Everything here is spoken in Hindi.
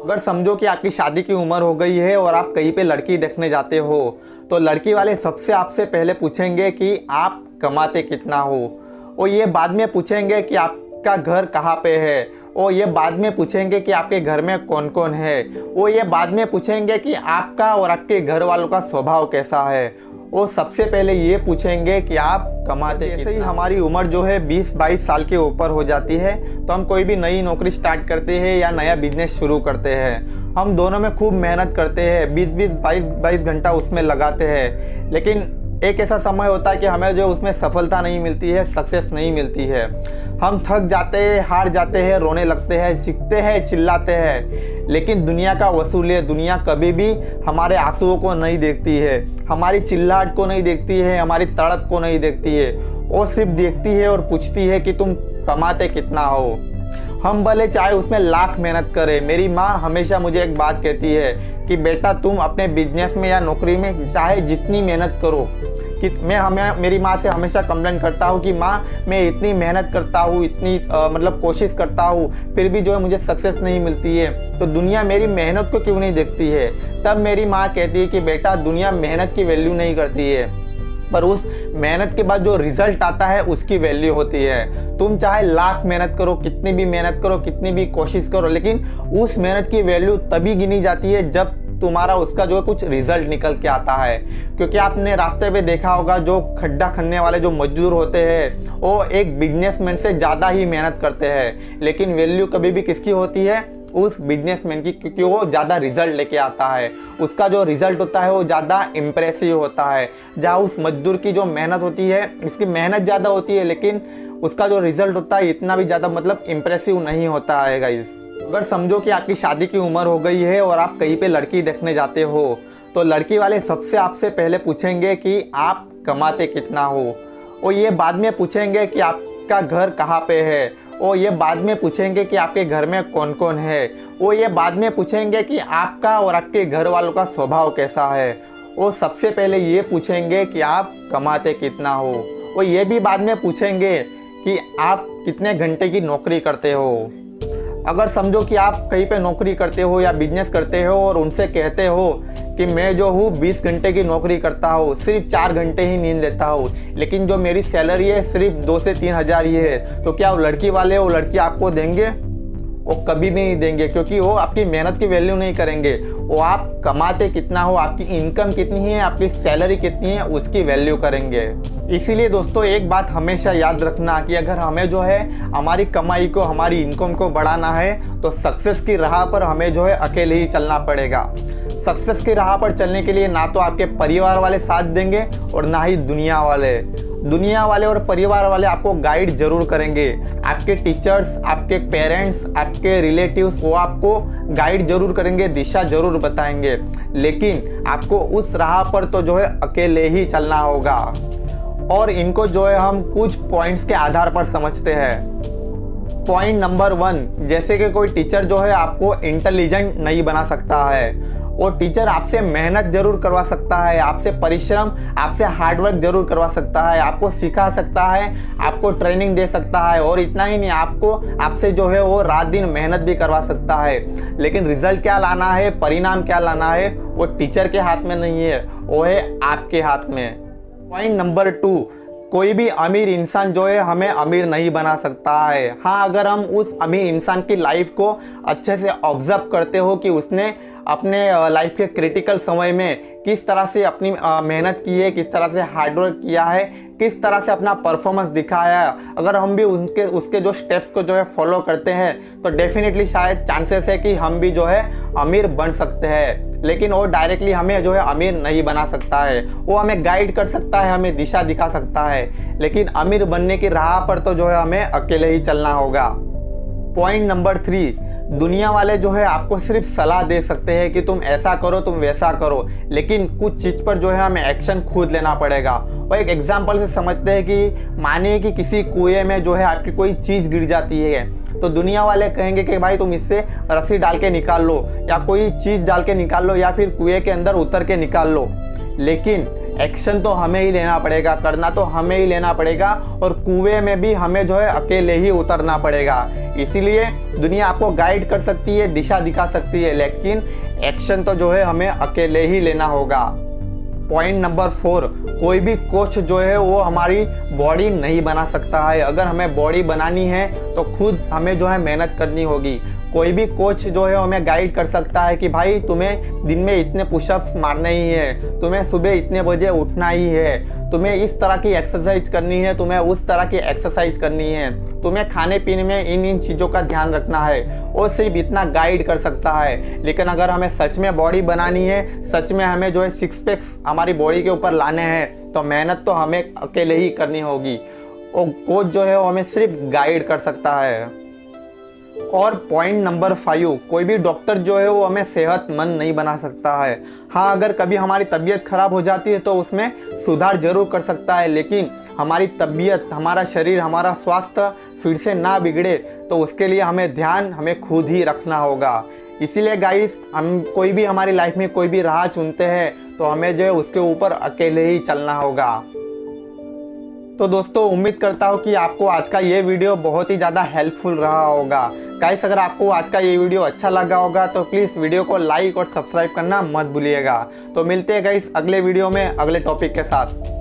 अगर समझो कि आपकी शादी की उम्र हो गई है और आप कहीं पे लड़की देखने जाते हो, तो लड़की वाले सबसे आपसे पहले पूछेंगे कि आप कमाते कितना हो, और ये बाद में पूछेंगे कि आपका घर कहाँ पे है, और ये बाद में पूछेंगे कि आपके घर में कौन कौन है, वो ये बाद में पूछेंगे कि आपका और आपके घर वालों का स्वभाव कैसा है। वो सबसे पहले ये पूछेंगे कि आप कमाते जैसे ही हमारी उम्र जो है 20-22 साल के ऊपर हो जाती है, तो हम कोई भी नई नौकरी स्टार्ट करते हैं या नया बिजनेस शुरू करते हैं। हम दोनों में खूब मेहनत करते हैं, 20-20 22 घंटा उसमें लगाते हैं, लेकिन एक ऐसा समय होता है कि हमें जो उसमें सफलता नहीं मिलती है, सक्सेस नहीं मिलती है। हम थक जाते हैं, हार जाते हैं, रोने लगते हैं, चीखते हैं, चिल्लाते हैं, लेकिन दुनिया का वसूल है, दुनिया कभी भी हमारे आंसुओं को नहीं देखती है, हमारी चिल्लाहट को नहीं देखती है, हमारी तड़प को नहीं देखती है। वो सिर्फ देखती है और पूछती है कि तुम कमाते कितना हो। हम भले चाहे उसमें लाख मेहनत करें। मेरी माँ हमेशा मुझे एक बात कहती है कि बेटा तुम अपने बिजनेस में या नौकरी में चाहे जितनी मेहनत करो, कि मेरी माँ से हमेशा कंप्लेन करता हूँ कि माँ मैं इतनी मेहनत करता हूँ, इतनी मतलब कोशिश करता हूँ, फिर भी जो है मुझे सक्सेस नहीं मिलती है, तो दुनिया मेरी मेहनत को क्यों नहीं देखती है। तब मेरी माँ कहती है कि बेटा दुनिया मेहनत की वैल्यू नहीं करती है, पर उस मेहनत के बाद जो रिजल्ट आता है उसकी वैल्यू होती है। तुम चाहे लाख मेहनत करो, कितनी भी मेहनत करो, कितनी भी कोशिश करो, लेकिन उस मेहनत की वैल्यू तभी गिनी जाती है जब तुम्हारा उसका जो कुछ रिजल्ट निकल के आता है। क्योंकि आपने रास्ते पे देखा होगा जो खड्डा खनने वाले जो मजदूर होते हैं वो एक बिजनेसमैन से ज़्यादा ही मेहनत करते हैं, लेकिन वैल्यू कभी भी किसकी होती है, उस बिजनेसमैन की, क्योंकि वो ज़्यादा रिजल्ट लेके आता है। उसका जो रिजल्ट होता है वो ज़्यादा इम्प्रेसिव होता है। जहाँ उस मजदूर की जो मेहनत होती है, उसकी मेहनत ज़्यादा होती है, लेकिन उसका जो रिजल्ट होता है इतना भी ज़्यादा मतलब इम्प्रेसिव नहीं होता है गाइस। अगर समझो कि आपकी शादी की उम्र हो गई है और आप कहीं पे लड़की देखने जाते हो, तो लड़की वाले सबसे आपसे पहले पूछेंगे कि आप कमाते कितना हो, और ये बाद में पूछेंगे कि आपका घर कहाँ पे है, और ये बाद में पूछेंगे कि आपके घर में कौन कौन है, वो ये बाद में पूछेंगे कि आपका और आपके घर वालों का स्वभाव कैसा है। वो सबसे पहले ये पूछेंगे कि आप कमाते कितना हो, और ये भी बाद में पूछेंगे कि आप कितने घंटे की नौकरी करते हो। अगर समझो कि आप कहीं पे नौकरी करते हो या बिजनेस करते हो और उनसे कहते हो कि मैं जो हूँ 20 घंटे की नौकरी करता हूँ, सिर्फ 4 घंटे ही नींद लेता हूँ, लेकिन जो मेरी सैलरी है सिर्फ 2 से 3 हज़ार ही है, तो क्या वो लड़की वाले वो लड़की आपको देंगे? वो कभी भी नहीं देंगे, क्योंकि वो आपकी मेहनत की वैल्यू नहीं करेंगे। वो आप कमाते कितना हो, आपकी इनकम कितनी है, आपकी सैलरी कितनी है, उसकी वैल्यू करेंगे। इसीलिए दोस्तों एक बात हमेशा याद रखना कि अगर हमें जो है हमारी कमाई को, हमारी इनकम को बढ़ाना है, तो सक्सेस की राह पर हमें जो है अकेले ही चलना पड़ेगा। सक्सेस की राह पर चलने के लिए ना तो आपके परिवार वाले साथ देंगे और ना ही दुनिया वाले। दुनिया वाले और परिवार वाले आपको गाइड जरूर करेंगे, आपके टीचर्स, आपके पेरेंट्स, आपके रिलेटिव्स, वो आपको गाइड जरूर करेंगे, दिशा जरूर बताएंगे, लेकिन आपको उस राह पर तो जो है अकेले ही चलना होगा। और इनको जो है हम कुछ पॉइंट्स के आधार पर समझते हैं। पॉइंट नंबर 1, जैसे कि कोई टीचर जो है आपको इंटेलिजेंट नहीं बना सकता है, वो टीचर आपसे मेहनत जरूर करवा सकता है, आपसे परिश्रम, आपसे हार्डवर्क जरूर करवा सकता है, आपको सिखा सकता है, आपको ट्रेनिंग दे सकता है, और इतना ही नहीं आपसे जो है वो रात दिन मेहनत भी करवा सकता है, लेकिन रिजल्ट क्या लाना है, परिणाम क्या लाना है, वो टीचर के हाथ में नहीं है, वो है आपके हाथ में। पॉइंट नंबर 2, कोई भी अमीर इंसान जो है हमें अमीर नहीं बना सकता है। हाँ, अगर हम उस अमीर इंसान की लाइफ को अच्छे से ऑब्जर्व करते हो कि उसने अपने लाइफ के क्रिटिकल समय में किस तरह से अपनी मेहनत की है, किस तरह से हार्डवर्क किया है, किस तरह से अपना परफॉर्मेंस दिखाया है, अगर हम भी उसके जो स्टेप्स को जो है फॉलो करते हैं, तो डेफिनेटली शायद चांसेस है कि हम भी जो है अमीर बन सकते हैं। लेकिन वो डायरेक्टली हमें जो है अमीर नहीं बना सकता है, वो हमें गाइड कर सकता है, हमें दिशा दिखा सकता है, लेकिन अमीर बनने की राह पर तो जो है हमें अकेले ही चलना होगा। पॉइंट नंबर 3, दुनिया वाले जो है आपको सिर्फ सलाह दे सकते हैं कि तुम ऐसा करो, तुम वैसा करो, लेकिन कुछ चीज़ पर जो है हमें एक्शन खुद लेना पड़ेगा। और एक एग्जांपल से समझते हैं कि मानिए कि किसी कुएं में जो है आपकी कोई चीज़ गिर जाती है, तो दुनिया वाले कहेंगे कि भाई तुम इससे रस्सी डाल के निकाल लो, या कोई चीज़ डाल के निकाल लो, या फिर कुएं के अंदर उतर के निकाल लो, लेकिन एक्शन तो हमें ही लेना पड़ेगा, करना तो हमें ही लेना पड़ेगा, और कुएं में भी हमें जो है अकेले ही उतरना पड़ेगा। इसीलिए दुनिया आपको गाइड कर सकती है, दिशा दिखा सकती है, लेकिन एक्शन तो जो है हमें अकेले ही लेना होगा। पॉइंट नंबर 4, कोई भी कोच जो है वो हमारी बॉडी नहीं बना सकता है। अगर हमें बॉडी बनानी है तो खुद हमें जो है मेहनत करनी होगी। कोई भी कोच जो है हमें गाइड कर सकता है कि भाई तुम्हें दिन में इतने पुशअप्स मारने ही है, तुम्हें सुबह इतने बजे उठना ही है, तुम्हें इस तरह की एक्सरसाइज करनी है, तुम्हें उस तरह की एक्सरसाइज करनी है, तुम्हें खाने पीने में इन चीज़ों का ध्यान रखना है। वो सिर्फ इतना गाइड कर सकता है। लेकिन अगर हमें सच में बॉडी बनानी है, सच में हमें जो है सिक्स पैक्स हमारी बॉडी के ऊपर लाने हैं, तो मेहनत तो हमें अकेले ही करनी होगी। वो कोच जो है वो हमें सिर्फ गाइड कर सकता है। और पॉइंट नंबर 5, कोई भी डॉक्टर जो है वो हमें सेहतमंद नहीं बना सकता है। हाँ, अगर कभी हमारी तबीयत खराब हो जाती है तो उसमें सुधार जरूर कर सकता है, लेकिन हमारी तबीयत, हमारा शरीर, हमारा स्वास्थ्य फिर से ना बिगड़े तो उसके लिए हमें खुद ही रखना होगा। इसीलिए गाइस, हम कोई भी हमारी लाइफ में कोई भी राह चुनते हैं तो हमें जो है उसके ऊपर अकेले ही चलना होगा। तो दोस्तों, उम्मीद करता हूँ कि आपको आज का ये वीडियो बहुत ही ज़्यादा हेल्पफुल रहा होगा। गाइस, अगर आपको आज का ये वीडियो अच्छा लगा होगा तो प्लीज़ वीडियो को लाइक और सब्सक्राइब करना मत भूलिएगा। तो मिलते हैं गाइस अगले वीडियो में अगले टॉपिक के साथ।